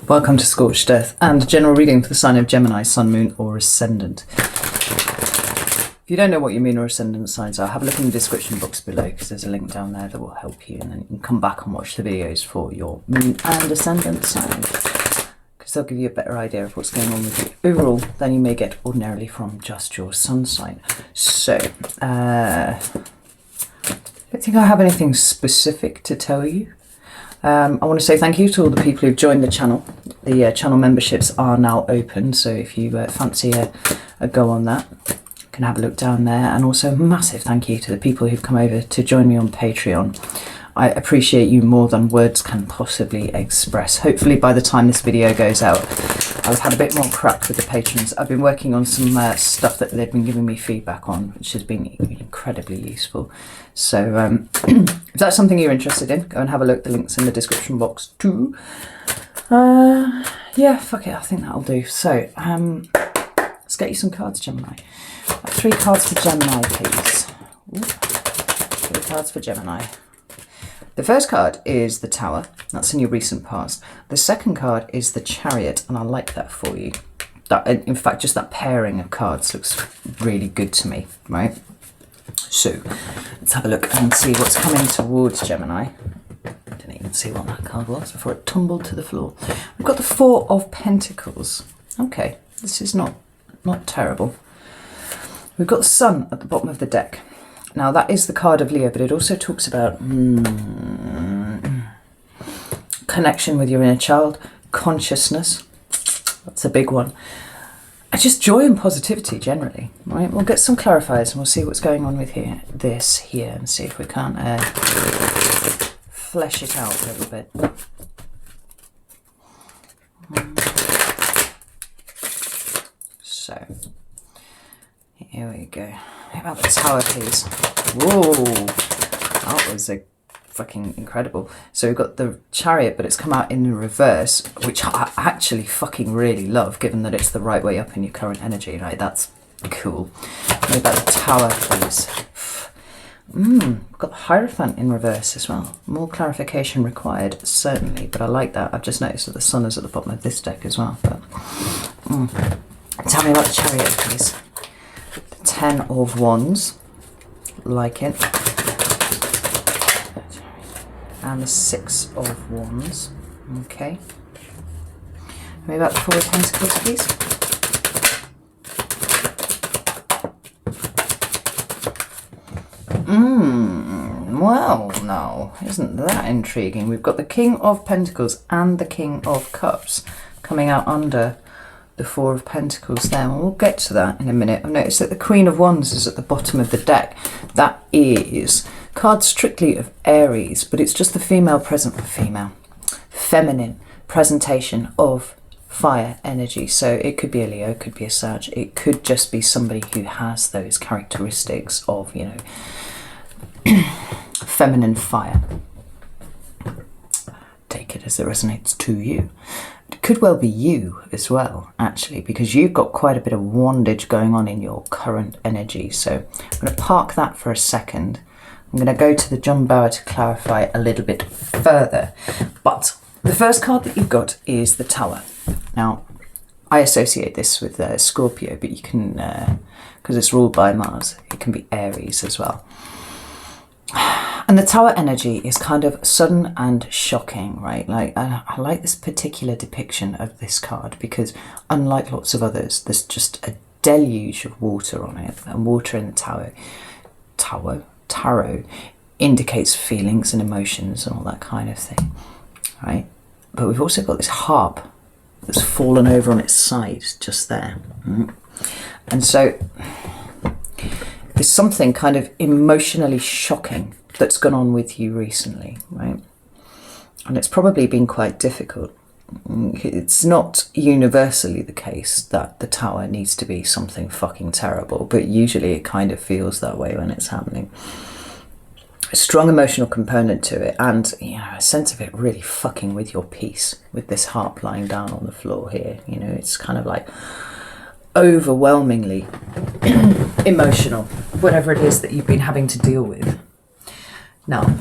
Welcome to Scorched Earth and general reading for the sign of Gemini, Sun, Moon or Ascendant. If you don't know what your Moon or Ascendant signs are, have a look in the description box below because there's a link down there that will help you, and then you can come back and watch the videos for your Moon and Ascendant sign because they'll give you a better idea of what's going on with you overall than you may get ordinarily from just your Sun sign. So, I don't think I have anything specific to tell you. I want to say thank you to all the people who've joined the channel. The channel memberships are now open, so if you fancy a go on that, you can have a look down there. And also massive thank you to the people who've come over to join me on Patreon. I appreciate you more than words can possibly express. Hopefully by the time this video goes out, I'll have had a bit more crack with the patrons. I've been working on some stuff that they've been giving me feedback on, which has been incredibly useful. So if that's something you're interested in, go and have a look. The link's in the description box too. Yeah, fuck it, I think that'll do. So let's get you some cards, Gemini. 3 cards for Gemini, please. Ooh, 3 cards for Gemini. The first card is the Tower. That's in your recent past. The second card is the Chariot, and I like that for you. That, in fact, just that pairing of cards looks really good to me, right? So let's have a look and see what's coming towards Gemini. I didn't even see what that card was before it tumbled to the floor. We've got the 4 of Pentacles. Okay, this is not terrible. We've got the Sun at the bottom of the deck. Now that is the card of Leo, but it also talks about connection with your inner child, consciousness. That's a big one. And just joy and positivity generally, right? We'll get some clarifiers and we'll see what's going on with this here and see if we can't flesh it out a little bit. So, here we go. How about the Tower, please? Whoa, that was a fucking incredible. So we've got the Chariot, but it's come out in the reverse, which I actually fucking really love, given that it's the right way up in your current energy, right? That's cool. What about the Tower, please? We've got the Hierophant in reverse as well. More clarification required, certainly, but I like that. I've just noticed that the Sun is at the bottom of this deck as well. But tell me about the Chariot, please. 10 of Wands, like it, and the 6 of Wands. Okay, maybe about the 4 of Pentacles, please. Well, now, isn't that intriguing? We've got the King of Pentacles and the King of Cups coming out under the 4 of Pentacles there, and we'll get to that in a minute. I've noticed that the Queen of Wands is at the bottom of the deck. That is card strictly of Aries, but it's just the feminine presentation of fire energy. So it could be a Leo, it could be a Sag, it could just be somebody who has those characteristics of, you know, feminine fire. Take it as it resonates to you. It could well be you as well, actually, because you've got quite a bit of wandage going on in your current energy. So I'm going to park that for a second. I'm going to go to the John Bower to clarify a little bit further. But the first card that you've got is the Tower. Now, I associate this with Scorpio, but you can, because it's ruled by Mars, it can be Aries as well. And the Tower energy is kind of sudden and shocking, right? Like, I like this particular depiction of this card because unlike lots of others, there's just a deluge of water on it, and water in the tarot indicates feelings and emotions and all that kind of thing, right? But we've also got this harp that's fallen over on its side just there. And so there's something kind of emotionally shocking that's gone on with you recently, right? And it's probably been quite difficult. It's not universally the case that the Tower needs to be something fucking terrible, but usually it kind of feels that way when it's happening. A strong emotional component to it, and you know, a sense of it really fucking with your peace, with this harp lying down on the floor here. You know, it's kind of like overwhelmingly emotional, whatever it is that you've been having to deal with. Now,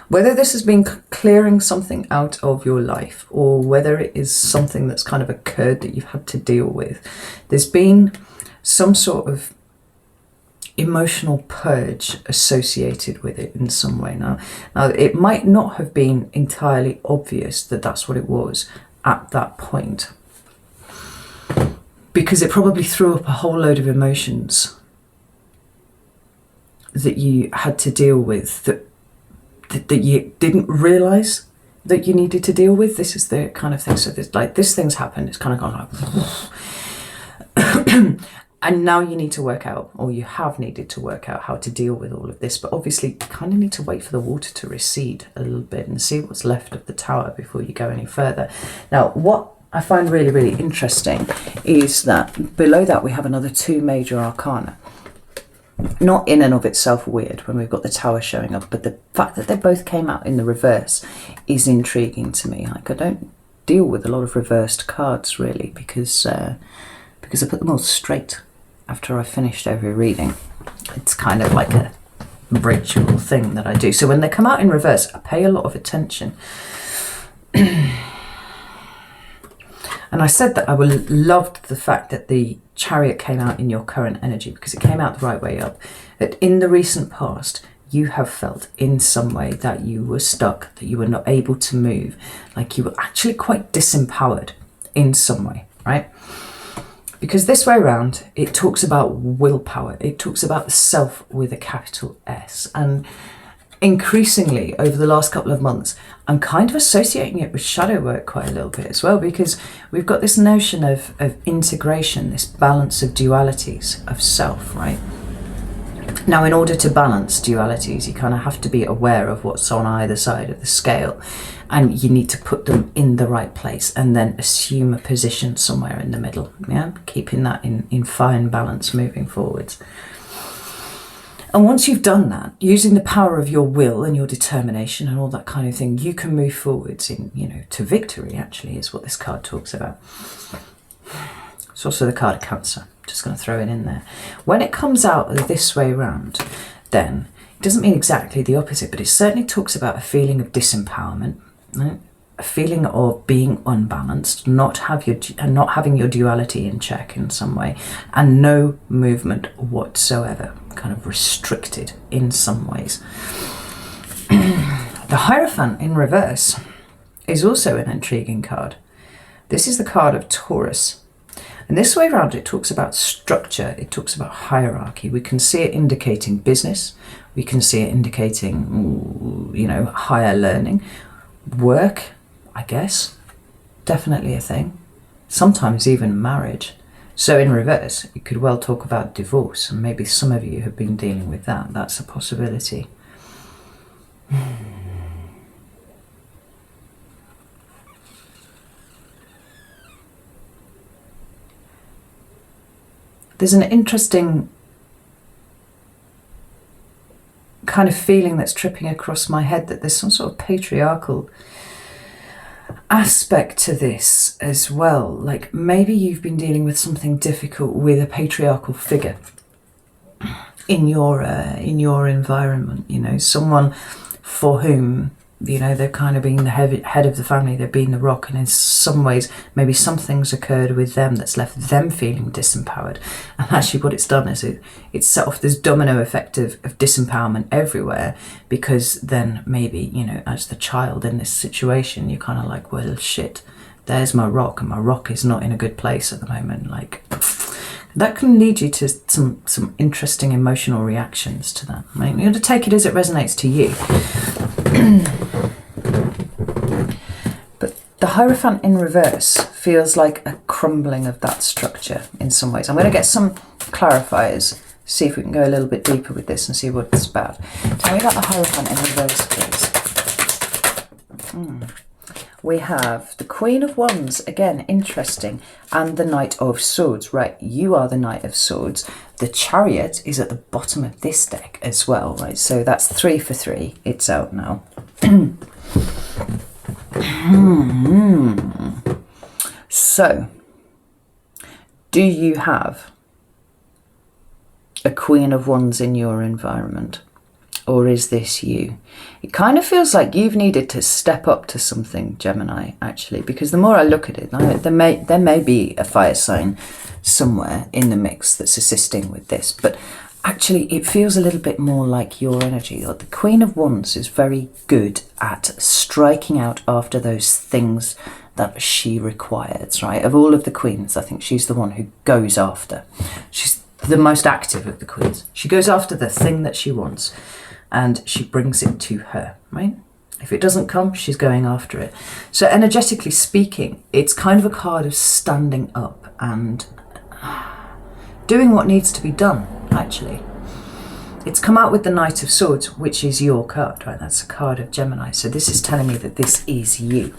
Whether this has been clearing something out of your life, or whether it is something that's kind of occurred that you've had to deal with, there's been some sort of emotional purge associated with it in some way. Now it might not have been entirely obvious that that's what it was at that point, because it probably threw up a whole load of emotions that you had to deal with that you didn't realize that you needed to deal with. This is the kind of thing. So there's like, this thing's happened, it's kind of gone like and now you need to work out, or you have needed to work out, how to deal with all of this. But obviously you kind of need to wait for the water to recede a little bit and see what's left of the tower before you go any further. Now, what I find really, really interesting is that below that we have another 2 major arcana. Not in and of itself weird when we've got the tower showing up, but the fact that they both came out in the reverse is intriguing to me. Like, I don't deal with a lot of reversed cards really, because I put them all straight after I've finished every reading. It's kind of like a ritual thing that I do. So when they come out in reverse, I pay a lot of attention. And I said that I loved the fact that the Chariot came out in your current energy, because it came out the right way up. That in the recent past, you have felt in some way that you were stuck, that you were not able to move, like you were actually quite disempowered in some way, right? Because this way around, it talks about willpower. It talks about the self with a capital S. And increasingly over the last couple of months, I'm kind of associating it with shadow work quite a little bit as well, because we've got this notion of integration, this balance of dualities of self, right? Now, in order to balance dualities, you kind of have to be aware of what's on either side of the scale, and you need to put them in the right place and then assume a position somewhere in the middle, yeah? Keeping that in fine balance moving forwards. And once you've done that, using the power of your will and your determination and all that kind of thing, you can move forwards to victory, actually, is what this card talks about. It's also the card of Cancer. Just going to throw it in there. When it comes out this way round, then it doesn't mean exactly the opposite, but it certainly talks about a feeling of disempowerment, right? A feeling of being unbalanced, not having your duality in check in some way, and no movement whatsoever, kind of restricted in some ways. The Hierophant in reverse is also an intriguing card. This is the card of Taurus. And this way around, it talks about structure, it talks about hierarchy. We can see it indicating business, we can see it indicating, higher learning, work, I guess, definitely a thing. Sometimes even marriage. So in reverse, you could well talk about divorce, and maybe some of you have been dealing with that. That's a possibility. There's an interesting kind of feeling that's tripping across my head, that there's some sort of patriarchal aspect to this as well. Like, maybe you've been dealing with something difficult with a patriarchal figure in your environment, someone for whom they've kind of been the head of the family, they've been the rock, and in some ways maybe something's occurred with them that's left them feeling disempowered. And actually what it's done is it's set off this domino effect of disempowerment everywhere, because then maybe, as the child in this situation, you're kind of like, well, shit, there's my rock, and my rock is not in a good place at the moment. Like, that can lead you to some interesting emotional reactions to that. I mean, you have to take it as it resonates to you. But the Hierophant in reverse feels like a crumbling of that structure in some ways. I'm going to get some clarifiers, see if we can go a little bit deeper with this and see what it's about. Tell me about the Hierophant in reverse, please. We have the Queen of Wands, again, interesting, and the Knight of Swords. Right, you are the Knight of Swords. The Chariot is at the bottom of this deck as well, right? So that's 3 for 3. It's out now. So, do you have a Queen of Wands in your environment? or is this you? It kind of feels like you've needed to step up to something, Gemini, actually, because the more I look at it, there may be a fire sign somewhere in the mix that's assisting with this, but actually it feels a little bit more like your energy. The Queen of Wands is very good at striking out after those things that she requires, right? Of all of the queens, I think she's the one who goes after. She's the most active of the queens. She goes after the thing that she wants and she brings it to her, right? If it doesn't come, she's going after it. So energetically speaking, it's kind of a card of standing up and doing what needs to be done, actually. It's come out with the Knight of Swords, which is your card, right? That's a card of Gemini. So this is telling me that this is you.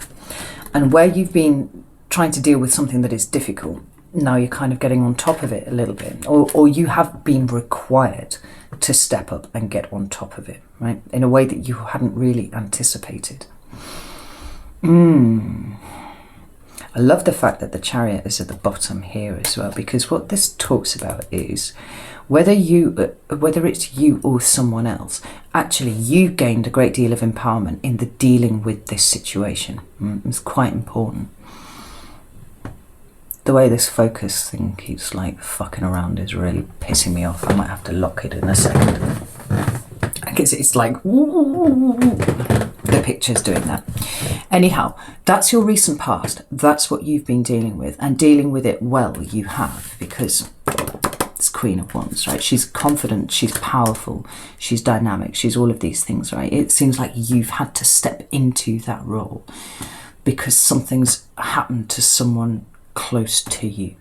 And where you've been trying to deal with something that is difficult, now you're kind of getting on top of it a little bit, or you have been required to step up and get on top of it, right? In a way that you hadn't really anticipated. I love the fact that the Chariot is at the bottom here as well, because what this talks about is whether it's you or someone else, actually you gained a great deal of empowerment in the dealing with this situation. It's quite important. The way this focus thing keeps like fucking around is really pissing me off. I might have to lock it in a second. I guess it's like, the picture's doing that. Anyhow, that's your recent past. That's what you've been dealing with, and dealing with it well you have, because it's Queen of Wands, right? She's confident, she's powerful, she's dynamic, she's all of these things, right? It seems like you've had to step into that role because something's happened to someone close to you,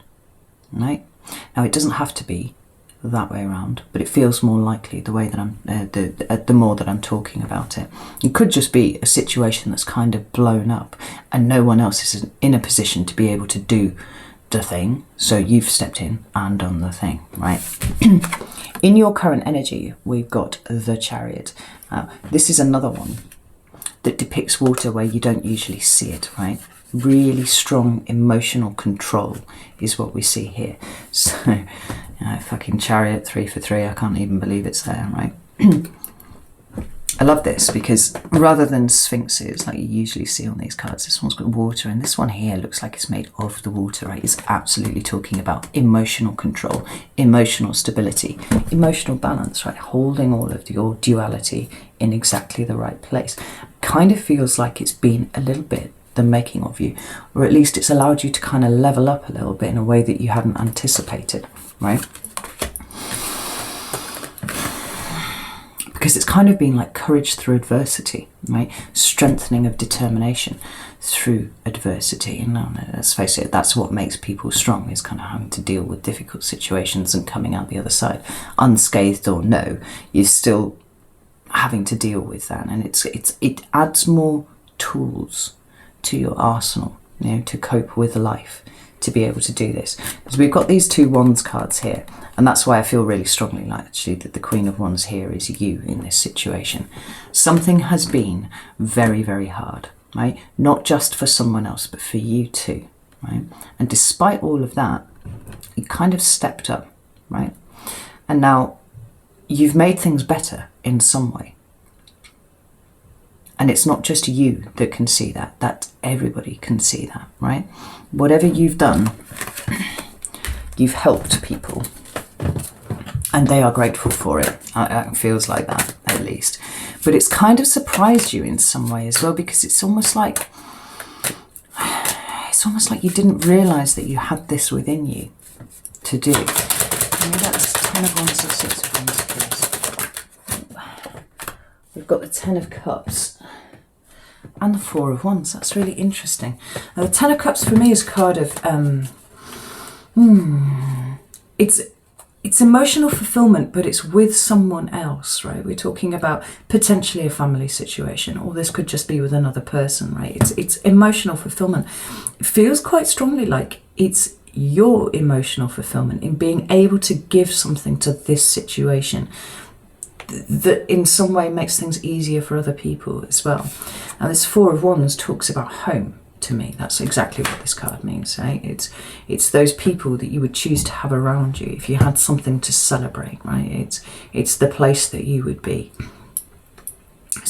right? Now it doesn't have to be that way around, but it feels more likely the way that I'm the more that I'm talking about it. It could just be a situation that's kind of blown up and no one else is in a position to be able to do the thing, so you've stepped in and done the thing, right? In your current energy, we've got the Chariot. This is another one that depicts water where you don't usually see it, right? Really strong emotional control is what we see here. So, fucking Chariot, 3 for 3. I can't even believe it's there, right? I love this because rather than sphinxes like you usually see on these cards, this one's got water, and this one here looks like it's made of the water, right? It's absolutely talking about emotional control, emotional stability, emotional balance, right? Holding all of your duality in exactly the right place. Kind of feels like it's been a little bit the making of you, or at least it's allowed you to kind of level up a little bit in a way that you hadn't anticipated, right? Because it's kind of been like courage through adversity, right? Strengthening of determination through adversity. And let's face it, that's what makes people strong, is kind of having to deal with difficult situations and coming out the other side, unscathed or no, you're still having to deal with that. And it adds more tools to your arsenal, to cope with life, to be able to do this. Because we've got these 2 Wands cards here, and that's why I feel really strongly like actually that the Queen of Wands here is you in this situation. Something has been very, very hard, right? Not just for someone else, but for you too, right? And despite all of that, you kind of stepped up, right? And now you've made things better in some way. And it's not just you that can see that, that everybody can see that, right? Whatever you've done, you've helped people and they are grateful for it. It feels like that, at least. But it's kind of surprised you in some way as well, because it's almost like you didn't realise that you had this within you to do. That's 10 of Wands or 6 of Wands, please. We've got the 10 of Cups and the 4 of Wands. That's really interesting. Now, the 10 of Cups for me is a card of it's emotional fulfillment, but it's with someone else, right? We're talking about potentially a family situation, or this could just be with another person, right? It's emotional fulfillment. It feels quite strongly like it's your emotional fulfillment in being able to give something to this situation that in some way makes things easier for other people as well. Now this 4 of Wands talks about home to me. That's exactly what this card means, right? It's those people that you would choose to have around you if you had something to celebrate, right? It's the place that you would be.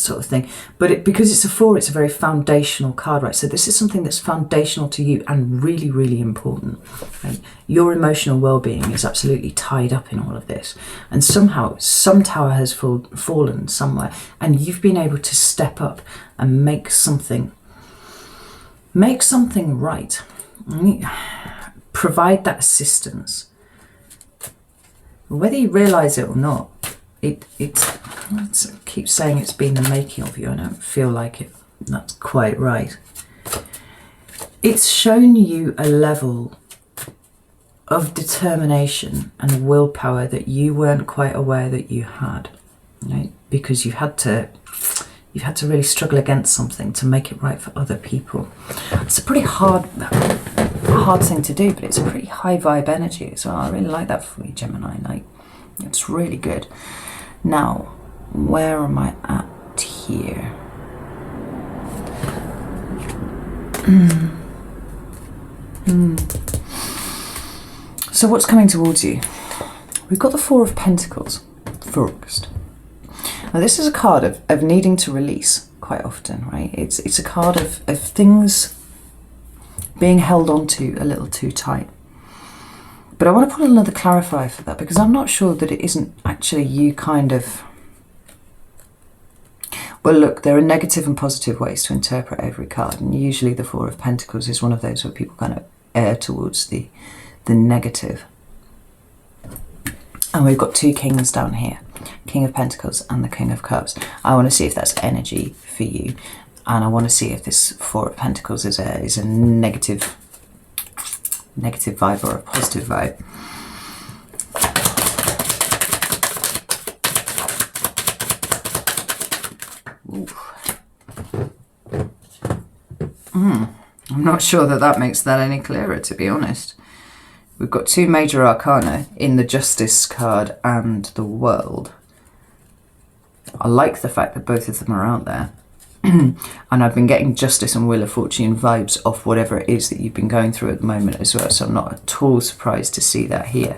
sort of thing. But because it's a 4, it's a very foundational card, right? So this is something that's foundational to you and really, really important. Right? Your emotional well-being is absolutely tied up in all of this. And somehow, some tower has fallen somewhere, and you've been able to step up and make something right. Provide that assistance. Whether you realise it or not, it keeps saying it's been the making of you. I don't feel like it. That's quite right. It's shown you a level of determination and willpower that you weren't quite aware that you had, right? Because you've had to really struggle against something to make it right for other people. It's a pretty hard thing to do, but it's a pretty high vibe energy as well. I really like that for you, Gemini. Like, it's really good. Now, where am I at here? So what's coming towards you? We've got the 4 of Pentacles for August. Now this is a card of needing to release quite often, right? It's a card of things being held onto a little too tight. But I want to put another clarifier for that, because I'm not sure that it isn't actually you kind of... Well, look, there are negative and positive ways to interpret every card, and usually the 4 of Pentacles is one of those where people kind of err towards the negative. And we've got 2 kings down here, King of Pentacles and the King of Cups. I want to see if that's energy for you, and I want to see if this 4 of Pentacles is a negative vibe or a positive vibe. I'm not sure that makes that any clearer, to be honest. We've got 2 major arcana in the Justice card and the World. I like the fact that both of them are out there. And I've been getting Justice and Wheel of Fortune vibes off whatever it is that you've been going through at the moment as well. So I'm not at all surprised to see that here.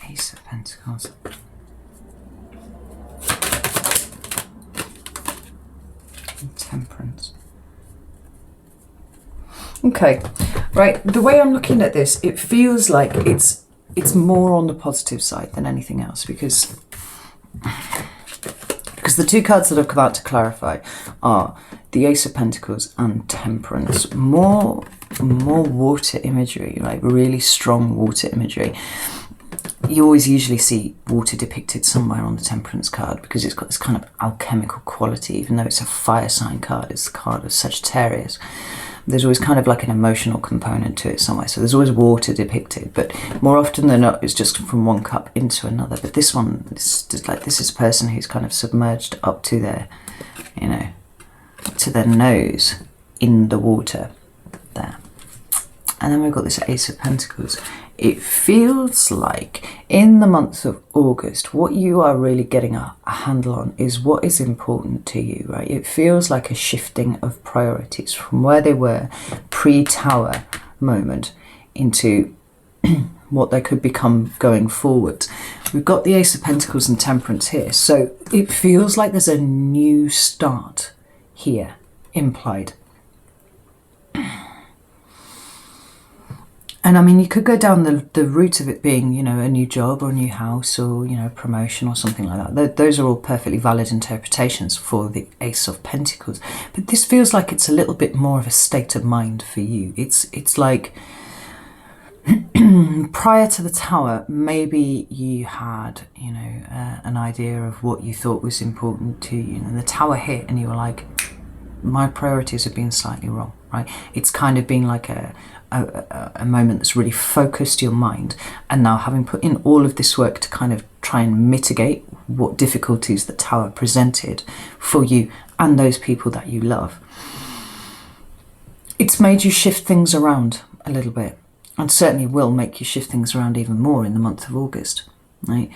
Ace of Pentacles. Temperance. Okay, right, the way I'm looking at this, it feels like it's more on the positive side than anything else, because the 2 cards that I've come out to clarify are the Ace of Pentacles and Temperance. More water imagery, like really strong water imagery. You always usually see water depicted somewhere on the Temperance card because it's got this kind of alchemical quality, even though it's a fire sign card. It's the card of Sagittarius. There's always kind of like an emotional component to it somewhere. So there's always water depicted, but more often than not, it's just from one cup into another. But this one, it's just like, this is a person who's kind of submerged up to their, you know, to their nose in the water there. And then we've got this Ace of Pentacles. It feels like in the month of August, what you are really getting a handle on is what is important to you, right? It feels like a shifting of priorities from where they were pre-Tower moment into what they could become going forward. We've got the Ace of Pentacles and Temperance here. So it feels like there's a new start here implied. And I mean, you could go down the route of it being, you know, a new job or a new house or, you know, promotion or something like that. Those are all perfectly valid interpretations for the Ace of Pentacles. But this feels like it's a little bit more of a state of mind for you. It's like prior to the Tower, maybe you had, you know, an idea of what you thought was important to you. And the Tower hit and you were like, my priorities have been slightly wrong, right? It's kind of been like a moment that's really focused your mind, and now having put in all of this work to kind of try and mitigate what difficulties the Tower presented for you and those people that you love, it's made you shift things around a little bit, and certainly will make you shift things around even more in the month of August, right?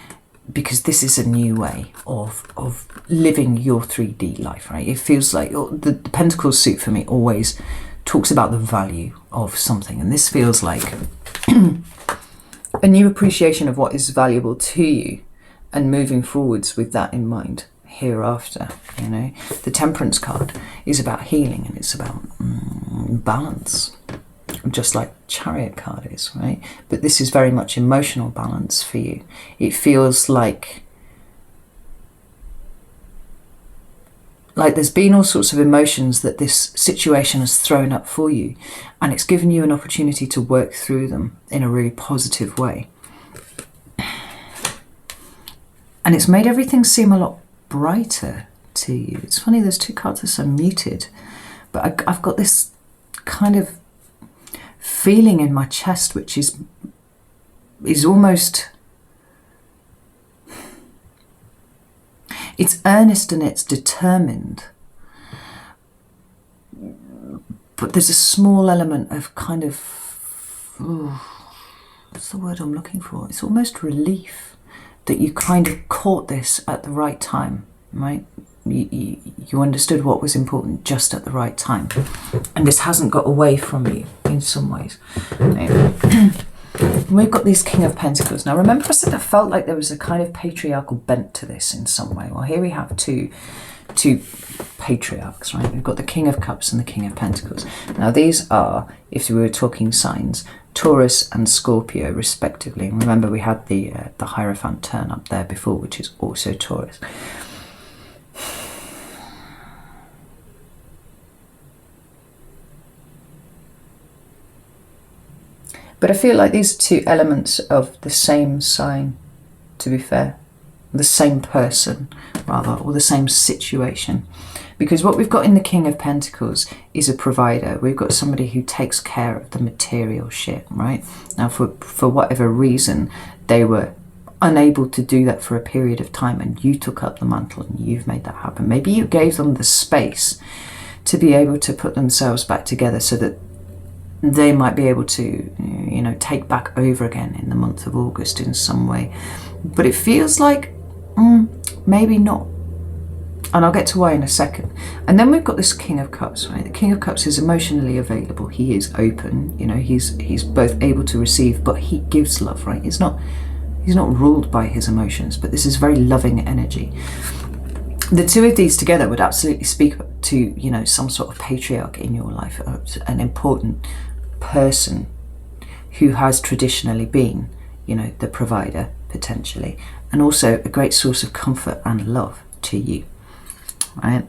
because this is a new way of living your 3D life, right? It feels like the Pentacles suit for me always talks about the value of something, and this feels like a new appreciation of what is valuable to you and moving forwards with that in mind hereafter. You know, the Temperance card is about healing, and it's about balance, just like Chariot card is, right? But this is very much emotional balance for you. It feels like there's been all sorts of emotions that this situation has thrown up for you, and it's given you an opportunity to work through them in a really positive way. And it's made everything seem a lot brighter to you. It's funny, those two cards are so muted, but I've got this kind of feeling in my chest, which is almost, it's earnest and it's determined, but there's a small element of kind of, what's the word I'm looking for? It's almost relief that you kind of caught this at the right time, right? You understood what was important just at the right time, and this hasn't got away from you in some ways. We've got this King of Pentacles. Now remember I said I felt like there was a kind of patriarchal bent to this in some way. Well, here we have two patriarchs, right? We've got the King of Cups and the King of Pentacles. Now these are, if we were talking signs, Taurus and Scorpio respectively. And remember we had the Hierophant turn up there before, which is also Taurus. But I feel like these are two elements of the same sign, to be fair. The same person, rather, or the same situation. Because what we've got in the King of Pentacles is a provider. We've got somebody who takes care of the material shit, right? Now, for whatever reason, they were unable to do that for a period of time, and you took up the mantle and you've made that happen. Maybe you gave them the space to be able to put themselves back together so that they might be able to, you know, take back over again in the month of August in some way. But it feels like maybe not. And I'll get to why in a second. And then we've got this King of Cups, right? The King of Cups is emotionally available. He is open, you know, he's both able to receive, but he gives love, right? He's not ruled by his emotions, but this is very loving energy. The two of these together would absolutely speak to, you know, some sort of patriarch in your life, an important person who has traditionally been, you know, the provider potentially, and also a great source of comfort and love to you, right?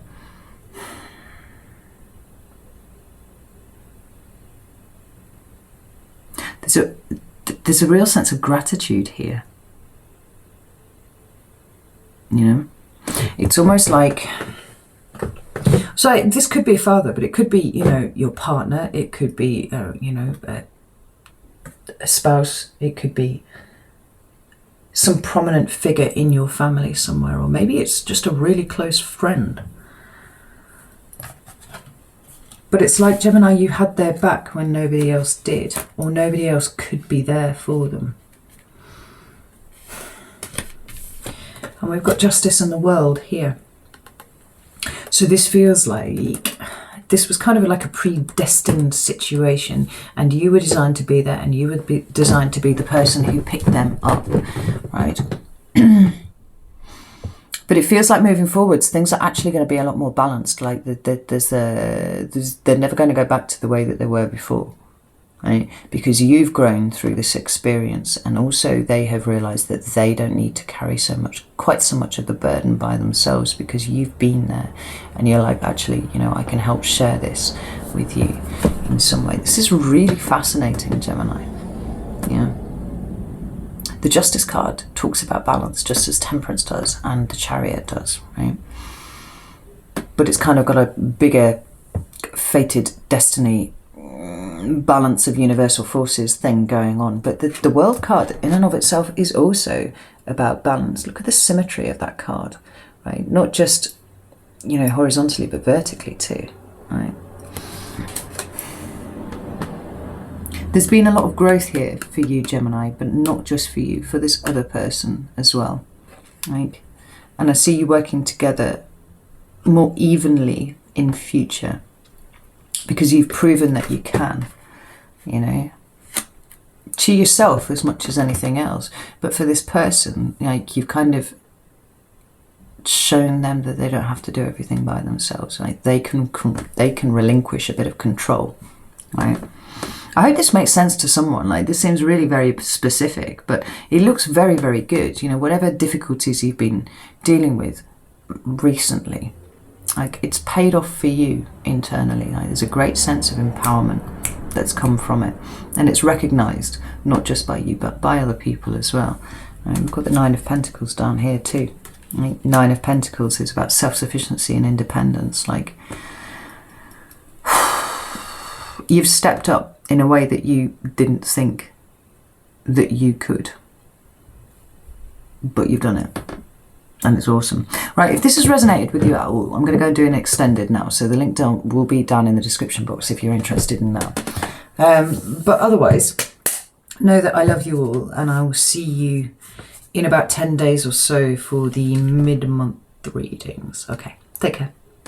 There's a real sense of gratitude here, you know. It's almost like, so this could be a father, but it could be, you know, your partner. It could be, you know, a spouse. It could be some prominent figure in your family somewhere, or maybe it's just a really close friend. But it's like, Gemini, you had their back when nobody else did, or nobody else could be there for them. And we've got Justice in the World here. So this feels like this was kind of like a predestined situation, and you were designed to be there, and you would be designed to be the person who picked them up, right? But it feels like moving forwards, things are actually going to be a lot more balanced. Like they're never going to go back to the way that they were before, right? Because you've grown through this experience, and also they have realized that they don't need to carry quite so much of the burden by themselves, because you've been there, and you're like, actually, you know, I can help share this with you in some way. This is really fascinating, Gemini. Yeah. The Justice card talks about balance, just as Temperance does and the Chariot does, right? But it's kind of got a bigger fated destiny, balance of universal forces thing going on. But the World card in and of itself is also about balance. Look at the symmetry of that card, right? Not just, you know, horizontally, but vertically too, right? There's been a lot of growth here for you, Gemini, but not just for you, for this other person as well. Like, and I see you working together more evenly in future because you've proven that you can, you know, to yourself as much as anything else. But for this person, like, you've kind of shown them that they don't have to do everything by themselves. Like, they can relinquish a bit of control, right? I hope this makes sense to someone. Like, this seems really very specific, but it looks very, very good. You know, whatever difficulties you've been dealing with recently, like, it's paid off for you internally. Like, there's a great sense of empowerment that's come from it, and it's recognized not just by you but by other people as well. We've got the Nine of Pentacles down here too. Right? Nine of Pentacles is about self-sufficiency and independence. Like, you've stepped up in a way that you didn't think that you could, but you've done it. And it's awesome. Right, if this has resonated with you at all, I'm going to go do an extended now. So the link will be down in the description box if you're interested in that. But otherwise, know that I love you all, and I will see you in about 10 days or so for the mid-month readings. Okay, take care.